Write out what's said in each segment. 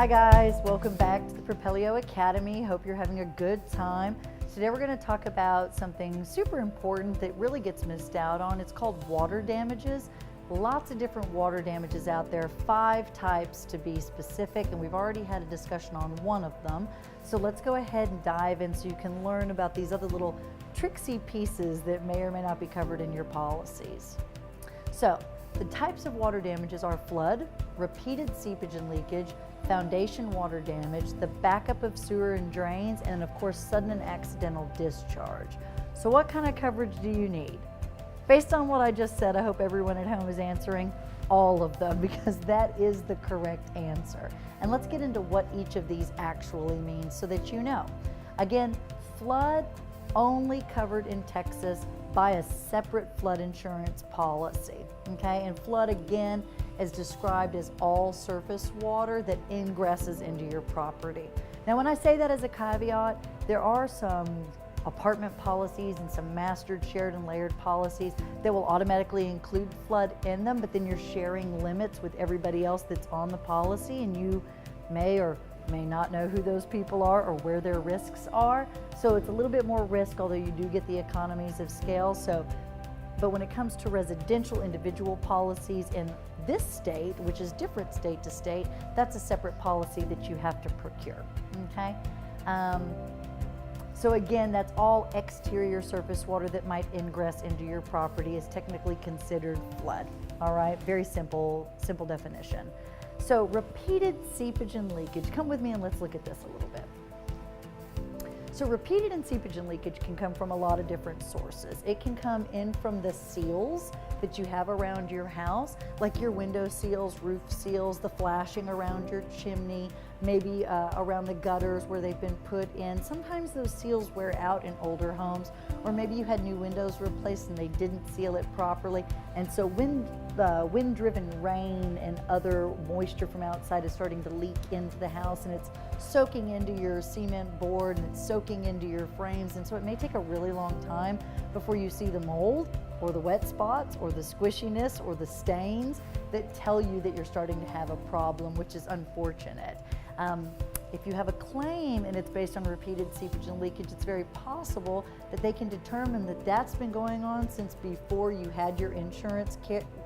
Hi guys, welcome back to the Propelio Academy. Hope you're having a good time. Today we're going to talk about something super important that really gets missed out on. It's called water damages. Lots of different water damages out there, 5 types to be specific, and we've already had a discussion on one of them. So let's go ahead and dive in so you can learn about these other little tricksy pieces that may or may not be covered in your policies. So the types of water damages are flood, repeated seepage and leakage, foundation water damage, the backup of sewer and drains, and of course sudden and accidental discharge. So what kind of coverage do you need? Based on what I just said, I hope everyone at home is answering all of them, because that is the correct answer. And let's get into what each of these actually means so that you know. Again, flood only covered in Texas by a separate flood insurance policy, okay? And flood, again, is described as all surface water that ingresses into your property. Now, when I say that as a caveat, there are some apartment policies and some mastered, shared, and layered policies that will automatically include flood in them, but then you're sharing limits with everybody else that's on the policy, and you may or may not know who those people are or where their risks are. So it's a little bit more risk, although you do get the economies of scale. But when it comes to residential individual policies in this state, which is different state to state, that's a separate policy that you have to procure, okay? So again, that's all exterior surface water that might ingress into your property is technically considered flood, all right? Very simple definition. So repeated seepage and leakage, come with me and let's look at this a little bit. So repeated and seepage and leakage can come from a lot of different sources. It can come in from the seals that you have around your house, like your window seals, roof seals, the flashing around your chimney, maybe around the gutters where they've been put in. Sometimes those seals wear out in older homes, or maybe you had new windows replaced and they didn't seal it properly. And so wind-driven rain and other moisture from outside is starting to leak into the house, and it's soaking into your cement board and it's soaking into your frames. And so it may take a really long time before you see the mold or the wet spots or the squishiness or the stains that tell you that you're starting to have a problem, which is unfortunate. If you have a claim and it's based on repeated seepage and leakage, it's very possible that they can determine that that's been going on since before you had your insurance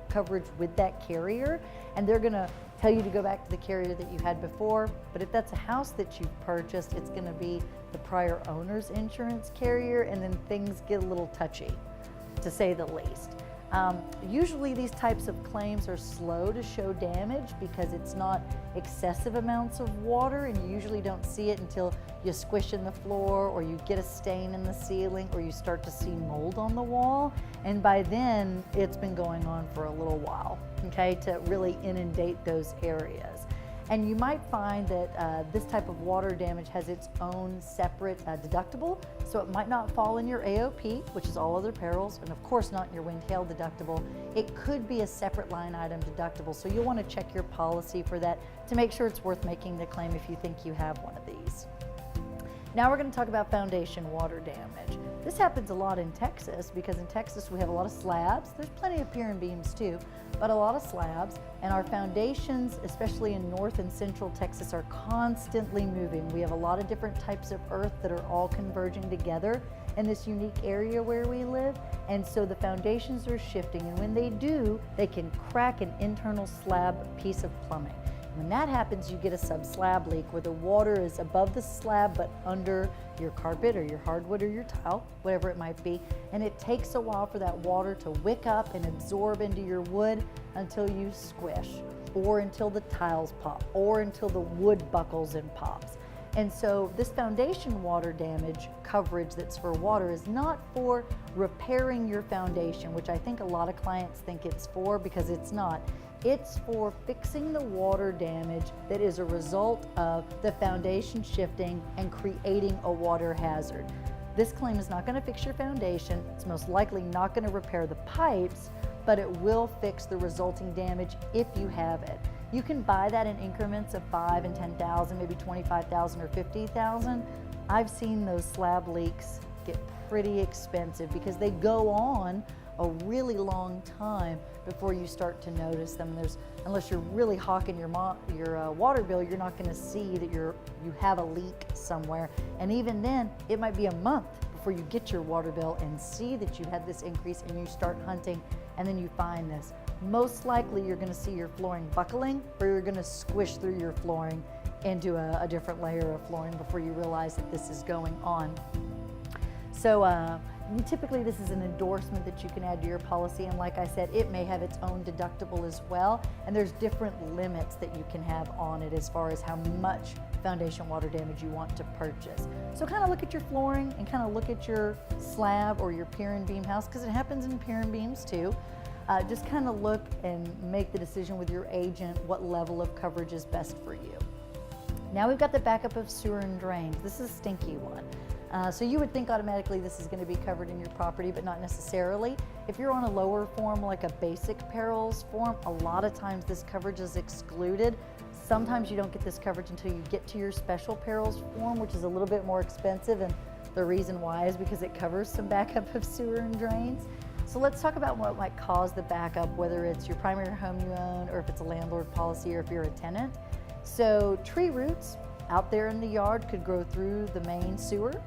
coverage with that carrier, and they're going to tell you to go back to the carrier that you had before. But if that's a house that you've purchased, it's going to be the prior owner's insurance carrier, and then things get a little touchy, to say the least. Usually these types of claims are slow to show damage because it's not excessive amounts of water, and you usually don't see it until you squish in the floor or you get a stain in the ceiling or you start to see mold on the wall. And by then it's been going on for a little while, okay, to really inundate those areas. And you might find that this type of water damage has its own separate deductible. So it might not fall in your AOP, which is all other perils, and of course not in your wind-hail deductible. It could be a separate line item deductible. So you'll want to check your policy for that to make sure it's worth making the claim if you think you have one of these. Now we're going to talk about foundation water damage. This happens a lot in Texas because in Texas we have a lot of slabs. There's plenty of pier and beams too, but a lot of slabs, and our foundations, especially in North and Central Texas, are constantly moving. We have a lot of different types of earth that are all converging together in this unique area where we live, and so the foundations are shifting, and when they do, they can crack an internal slab piece of plumbing. When that happens, you get a sub-slab leak where the water is above the slab but under your carpet or your hardwood or your tile, whatever it might be, and it takes a while for that water to wick up and absorb into your wood until you squish, or until the tiles pop, or until the wood buckles and pops. And so this foundation water damage coverage that's for water is not for repairing your foundation, which I think a lot of clients think it's for, because it's not. It's for fixing the water damage that is a result of the foundation shifting and creating a water hazard. This claim is not going to fix your foundation. It's most likely not going to repair the pipes, but it will fix the resulting damage if you have it. You can buy that in increments of 5 and 10,000, maybe 25,000 or 50,000. I've seen those slab leaks get pretty expensive because they go on a really long time before you start to notice them. Unless you're really hawking your water bill, you're not going to see that you have a leak somewhere. And even then, it might be a month before you get your water bill and see that you had this increase, and you start hunting and then you find this. Most likely you're going to see your flooring buckling, or you're going to squish through your flooring into a different layer of flooring before you realize that this is going on. So typically this is an endorsement that you can add to your policy, and like I said, it may have its own deductible as well, and there's different limits that you can have on it as far as how much foundation water damage you want to purchase. So kind of look at your flooring and kind of look at your slab or your pier and beam house, because it happens in pier and beams too. Just kind of look and make the decision with your agent what level of coverage is best for you. Now we've got the backup of sewer and drains. This is a stinky one. So you would think automatically this is going to be covered in your property, but not necessarily. If you're on a lower form, like a basic perils form, a lot of times this coverage is excluded. Sometimes you don't get this coverage until you get to your special perils form, which is a little bit more expensive, and the reason why is because it covers some backup of sewer and drains. So let's talk about what might cause the backup, whether it's your primary home you own, or if it's a landlord policy, or if you're a tenant. So tree roots out there in the yard could grow through the main sewer,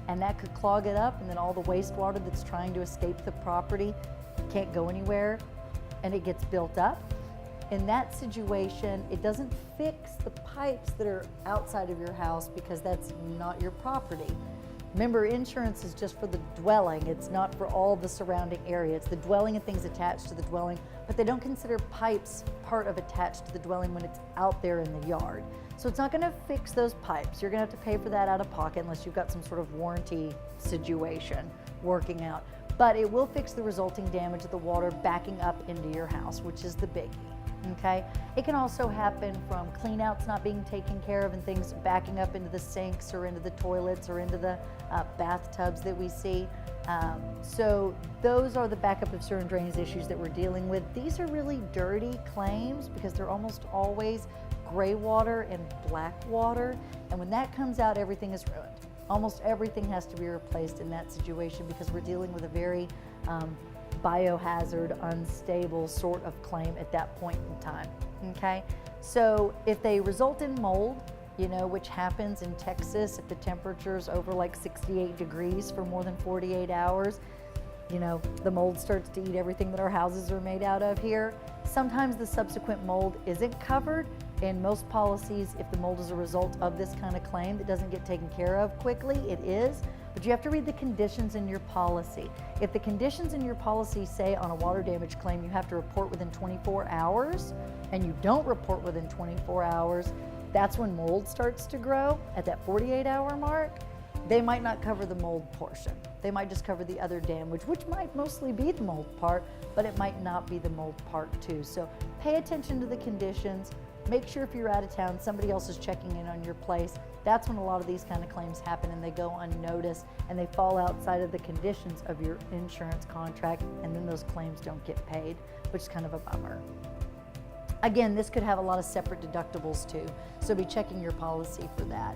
and that could clog it up, and then all the wastewater that's trying to escape the property can't go anywhere, and it gets built up. In that situation, it doesn't fix the pipes that are outside of your house, because that's not your property. Remember, insurance is just for the dwelling. It's not for all the surrounding area. It's the dwelling and things attached to the dwelling, but they don't consider pipes part of attached to the dwelling when it's out there in the yard. So it's not going to fix those pipes. You're going to have to pay for that out of pocket unless you've got some sort of warranty situation working out. But it will fix the resulting damage of the water backing up into your house, which is the biggie. Okay? It can also happen from cleanouts not being taken care of and things backing up into the sinks or into the toilets or into the bathtubs that we see. So those are the backup of sewer and drainage issues that we're dealing with. These are really dirty claims because they're almost always gray water and black water, and when that comes out, everything is ruined. Almost everything has to be replaced in that situation because we're dealing with a very biohazard, unstable sort of claim at that point in time. Okay, so if they result in mold, which happens in Texas if the temperature's over like 68 degrees for more than 48 hours, the mold starts to eat everything that our houses are made out of here. Sometimes the subsequent mold isn't covered. In most policies, if the mold is a result of this kind of claim that doesn't get taken care of quickly, it is. But you have to read the conditions in your policy. If the conditions in your policy say on a water damage claim you have to report within 24 hours, and you don't report within 24 hours, that's when mold starts to grow at that 48-hour mark. They might not cover the mold portion. They might just cover the other damage, which might mostly be the mold part, but it might not be the mold part too. So pay attention to the conditions. Make sure if you're out of town, somebody else is checking in on your place. That's when a lot of these kind of claims happen, and they go unnoticed and they fall outside of the conditions of your insurance contract, and then those claims don't get paid, which is kind of a bummer. Again, this could have a lot of separate deductibles too, so be checking your policy for that.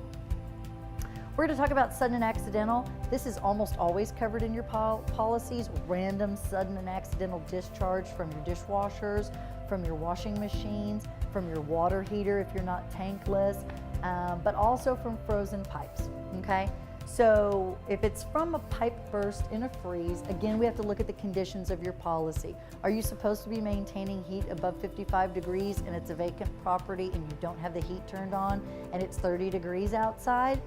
We're going to talk about sudden and accidental. This is almost always covered in your policies. Random, sudden, and accidental discharge from your dishwashers, from your washing machines, from your water heater if you're not tankless, but also from frozen pipes, okay? So if it's from a pipe burst in a freeze, again, we have to look at the conditions of your policy. Are you supposed to be maintaining heat above 55 degrees and it's a vacant property and you don't have the heat turned on and it's 30 degrees outside?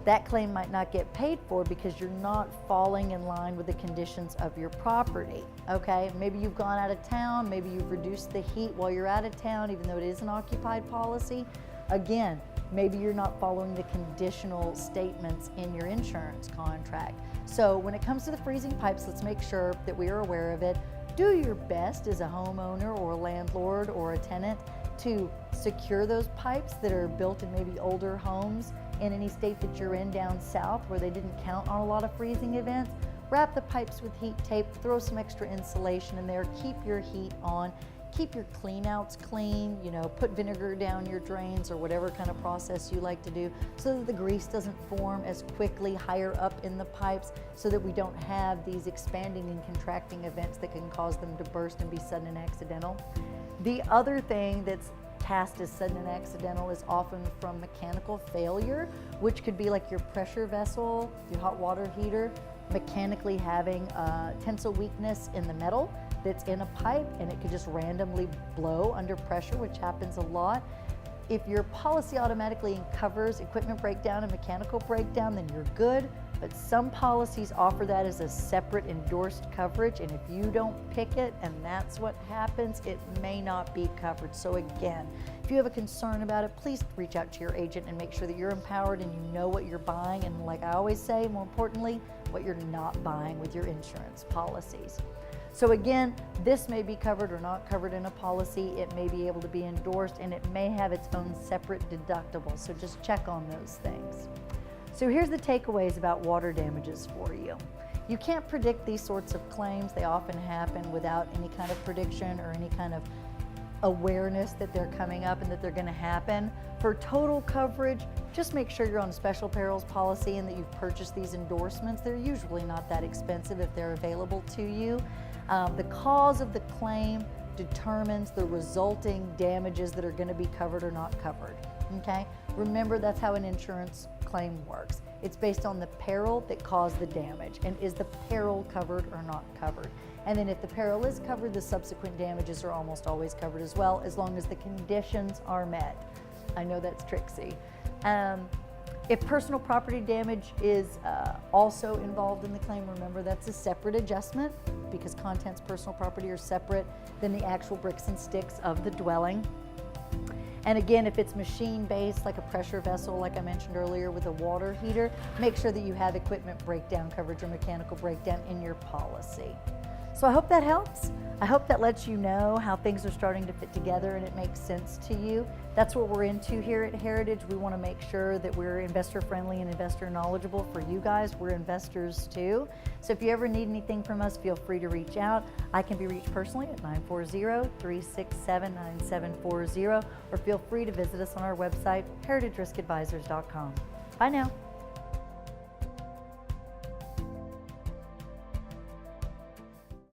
That claim might not get paid for because you're not falling in line with the conditions of your property, okay? Maybe you've gone out of town, maybe you've reduced the heat while you're out of town, even though it is an occupied policy. Again, maybe you're not following the conditional statements in your insurance contract. So when it comes to the freezing pipes, let's make sure that we are aware of it. Do your best as a homeowner or a landlord or a tenant to secure those pipes that are built in maybe older homes in any state that you're in down south where they didn't count on a lot of freezing events. Wrap the pipes with heat tape, throw some extra insulation in there, keep your heat on, keep your clean outs clean, you know, put vinegar down your drains or whatever kind of process you like to do so that the grease doesn't form as quickly higher up in the pipes, so that we don't have these expanding and contracting events that can cause them to burst and be sudden and accidental. The other thing that's cast as sudden and accidental is often from mechanical failure, which could be like your pressure vessel, your hot water heater, mechanically having a tensile weakness in the metal that's in a pipe, and it could just randomly blow under pressure, which happens a lot. If your policy automatically covers equipment breakdown and mechanical breakdown, then you're good. But some policies offer that as a separate endorsed coverage, and if you don't pick it and that's what happens, it may not be covered. So again, if you have a concern about it, please reach out to your agent and make sure that you're empowered and you know what you're buying, and like I always say, more importantly, what you're not buying with your insurance policies. So again, this may be covered or not covered in a policy. It may be able to be endorsed, and it may have its own separate deductible. So just check on those things. So here's the takeaways about water damages for you. You can't predict these sorts of claims. They often happen without any kind of prediction or any kind of awareness that they're coming up and that they're going to happen. For total coverage, just make sure you're on a special perils policy and that you've purchased these endorsements. They're usually not that expensive if they're available to you. The cause of the claim determines the resulting damages that are going to be covered or not covered. Okay? Remember, that's how an insurance claim works. It's based on the peril that caused the damage, and is the peril covered or not covered. And then if the peril is covered, the subsequent damages are almost always covered as well, as long as the conditions are met. I know that's tricksy. If personal property damage is also involved in the claim, remember that's a separate adjustment, because contents personal property are separate than the actual bricks and sticks of the dwelling. And again, if it's machine-based, like a pressure vessel, like I mentioned earlier with a water heater, make sure that you have equipment breakdown coverage or mechanical breakdown in your policy. So I hope that helps. I hope that lets you know how things are starting to fit together and it makes sense to you. That's what we're into here at Heritage. We want to make sure that we're investor friendly and investor knowledgeable for you guys. We're investors too. So if you ever need anything from us, feel free to reach out. I can be reached personally at 940-367-9740, or feel free to visit us on our website, heritageriskadvisors.com. Bye now.